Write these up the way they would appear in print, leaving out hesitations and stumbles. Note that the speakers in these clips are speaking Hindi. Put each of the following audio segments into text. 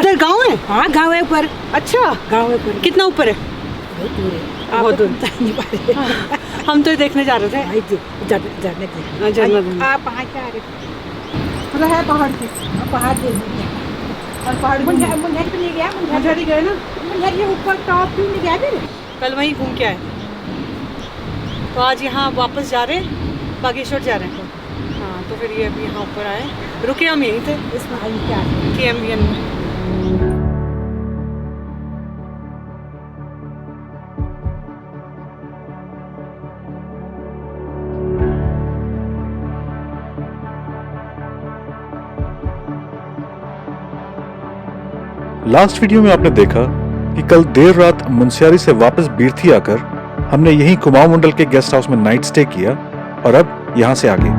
उधर गांव है? हाँ गाँव है ऊपर। अच्छा, गाँव है ऊपर। कितना ऊपर है? बहुत दूर है। बहुत दूर। बता नहीं पा रहे। हम तो देखने जा रहे थे। आई थी, झरने झरना थे। देखने। आप कहाँ से आ रहे थे? मतलब है पहाड़ पे। पहाड़ पे और पहाड़ मुंझा तो नहीं गया। मुंझा गए ना? मुंझा ये ऊपर टॉप क्यों नहीं गया फिर? कल वहीं घूम के आए, तो आज यहाँ वापस जा रहे हैं, बागेश्वर जा रहे हैं। हाँ, तो फिर ये अभी यहाँ ऊपर आए, रुके हम यहीं थे इसमें आई क्या है? KMBN में। लास्ट वीडियो में आपने देखा कि कल देर रात मुंशियारी से वापस बीरथी आकर हमने यहीं कुमाऊं मंडल के गेस्ट हाउस में नाइट स्टे किया और अब यहां से आगे।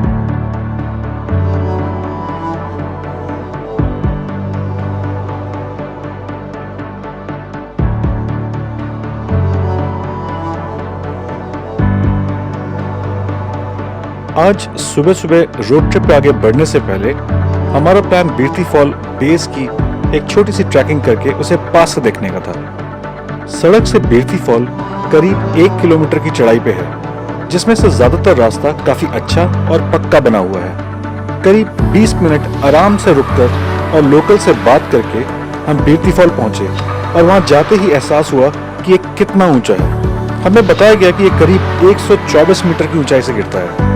आज सुबह सुबह रोड ट्रिप पे आगे बढ़ने से पहले हमारा प्लान बीरथी फॉल बेस की एक छोटी सी ट्रैकिंग करके उसे पास से देखने का था। सड़क से बीरथी फॉल करीब 1 किलोमीटर की चढ़ाई पे है, जिसमें से ज्यादातर रास्ता काफी अच्छा और पक्का बना हुआ है। करीब 20 मिनट आराम से रुककर और लोकल से बात करके हम बीरथी फॉल पहुंचे और वहां जाते ही एहसास हुआ कि ये कितना ऊंचा है। हमें बताया गया कि ये करीब 124 मीटर की ऊंचाई से गिरता है।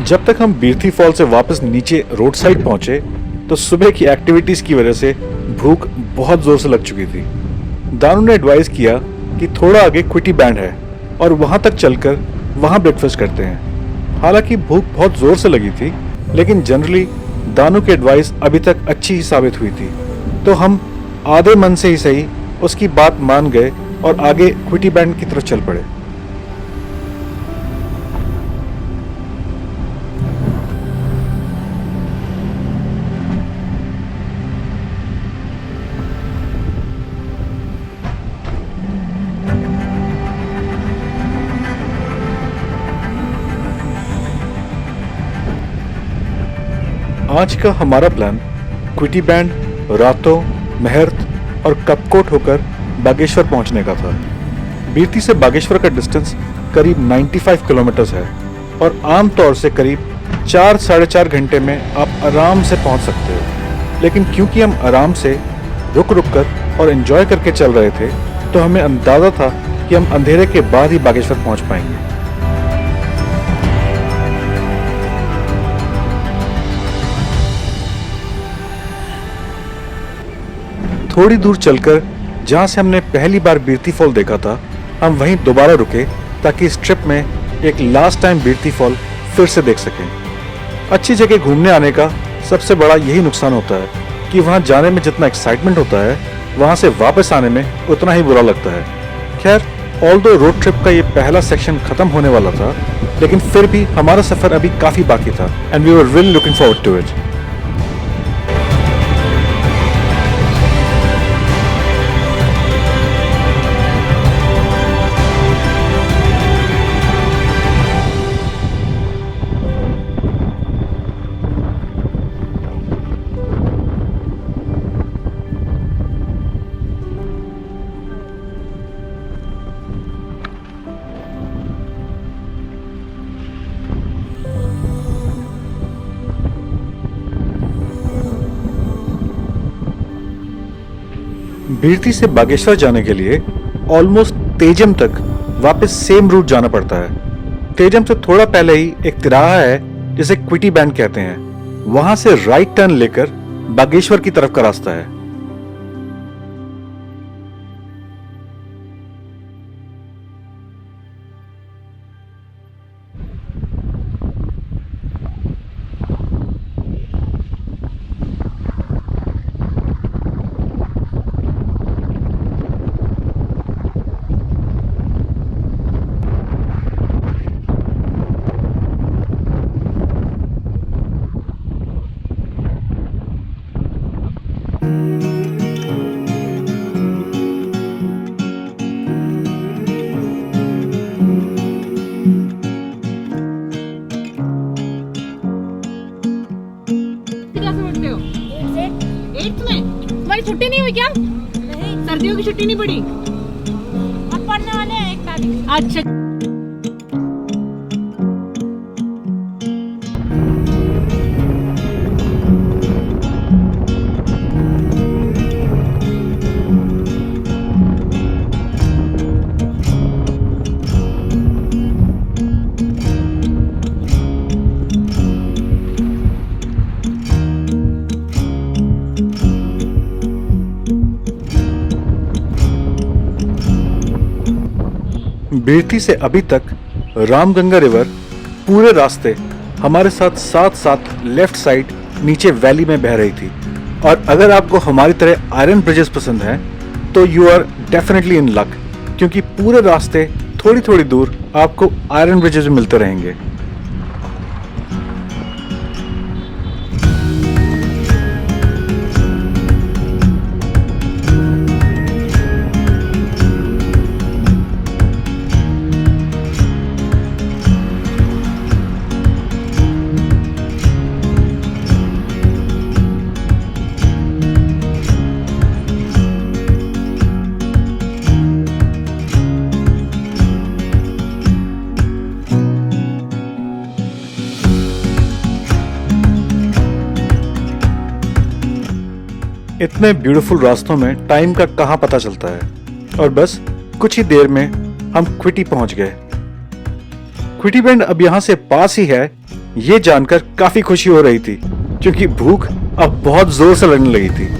जब तक हम बीरथी फॉल से वापस नीचे रोड साइड पहुंचे तो सुबह की एक्टिविटीज की वजह से भूख बहुत जोर से लग चुकी थी। दानू ने एडवाइस किया कि थोड़ा आगे क्विटी बैंड है और वहां तक चलकर वहां ब्रेकफास्ट करते हैं। हालांकि भूख बहुत जोर से लगी थी, लेकिन जनरली दानू की एडवाइस अभी तक अच्छी ही साबित हुई थी, तो हम आधे मन से ही सही उसकी बात मान गए और आगे क्विटी बैंड की तरफ चल पड़े। आज का हमारा प्लान क्विटी बैंड, रातो, मेहर्त और कपकोट होकर बागेश्वर पहुंचने का था। बीरथी से बागेश्वर का डिस्टेंस करीब 95 किलोमीटर्स है और आमतौर से करीब 4 साढ़े 4 घंटे में आप आराम से पहुंच सकते हो। लेकिन क्योंकि हम आराम से रुक रुक कर और एंजॉय करके चल रहे थे तो हमें अंदाजा था कि हम अंधेरे के बाद ही बागेश्वर पहुंच पाएंगे। थोड़ी दूर चलकर जहां से हमने पहली बार बीरती फॉल देखा था, हम वहीं दोबारा रुके ताकि इस ट्रिप में एक लास्ट टाइम बीरती फॉल फिर से देख सकें। अच्छी जगह घूमने आने का सबसे बड़ा यही नुकसान होता है कि वहां जाने में जितना एक्साइटमेंट होता है, वहां से वापस आने में उतना ही बुरा लगता है। खैर, ऑल्दो रोड ट्रिप का ये पहला सेक्शन खत्म होने वाला था, लेकिन फिर भी हमारा सफर अभी काफी बाकी था and we were really looking forward to it. Birthi से बागेश्वर जाने के लिए ऑलमोस्ट तेजम तक वापस सेम रूट जाना पड़ता है। तेजम से थोड़ा पहले ही एक तिराहा है जिसे क्विटी बैंड कहते हैं, वहां से राइट टर्न लेकर बागेश्वर की तरफ का रास्ता है। तुम्हारी छुट्टी नहीं हुई क्या? नहीं, सर्दियों की छुट्टी नहीं पड़ी? अब पढ़ने वाले हैं 1 तारीख। अच्छा। बीरती से अभी तक रामगंगा रिवर पूरे रास्ते हमारे साथ साथ साथ लेफ्ट साइड नीचे वैली में बह रही थी, और अगर आपको हमारी तरह आयरन ब्रिजेस पसंद हैं तो you are definitely in luck, क्योंकि पूरे रास्ते थोड़ी थोड़ी दूर आपको आयरन ब्रिजेस मिलते रहेंगे। इतने ब्यूटीफुल रास्तों में टाइम का कहाँ पता चलता है, और बस कुछ ही देर में हम क्विटी पहुंच गए। क्विटी बैंड अब यहाँ से पास ही है, ये जानकर काफी खुशी हो रही थी, क्योंकि भूख अब बहुत जोर से लगने लगी थी।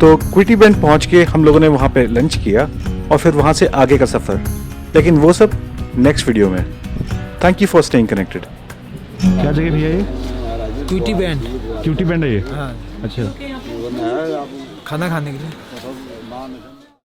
तो क्विटी बैंड पहुंच के हम लोगों ने वहां पे लंच किया और फिर वहां से आगे का सफर, लेकिन वो सब नेक्स्ट वीडियो में। Thank you for staying connected. क्या जगह भैया ये? Cutie band. क्यूटी बैंड है ये? हाँ, अच्छा। खाना खाने के लिए।